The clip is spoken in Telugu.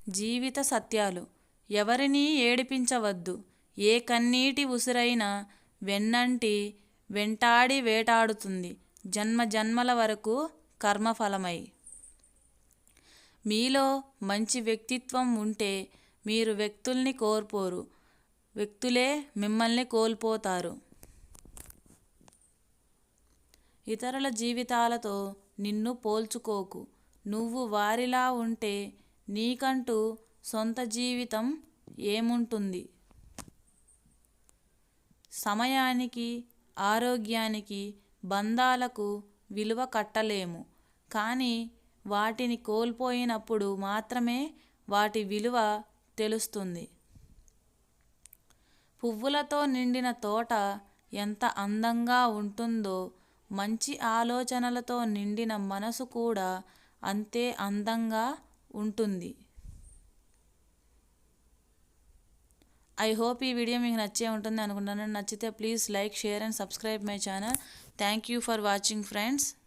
జీవిత సత్యాలు. ఎవరినీ ఏడిపించవద్దు. ఏ కన్నీటి ఉసురైనా వెన్నంటి వెంటాడి వేటాడుతుంది జన్మ జన్మల వరకు కర్మఫలమై. మీలో మంచి వ్యక్తిత్వం ఉంటే మీరు వ్యక్తుల్ని కోల్పోరు, వ్యక్తులే మిమ్మల్ని కోల్పోతారు. ఇతరుల జీవితాలతో నిన్ను పోల్చుకోకు. నువ్వు వారిలా ఉంటే నీకంటూ సొంత జీవితం ఏముంటుంది? సమయానికి, ఆరోగ్యానికి, బంధాలకు విలువ కట్టలేము, కానీ వాటిని కోల్పోయినప్పుడు మాత్రమే వాటి విలువ తెలుస్తుంది. పువ్వులతో నిండిన తోట ఎంత అందంగా ఉంటుందో, మంచి ఆలోచనలతో నిండిన మనసు కూడా అంతే అందంగా ఉంటుంది. ఐ హోప్ ఈ వీడియో మీకు నచ్చే ఉంటుంది అనుకుంటున్నాను. నచ్చితే please like, share and subscribe my channel. Thank you for watching friends.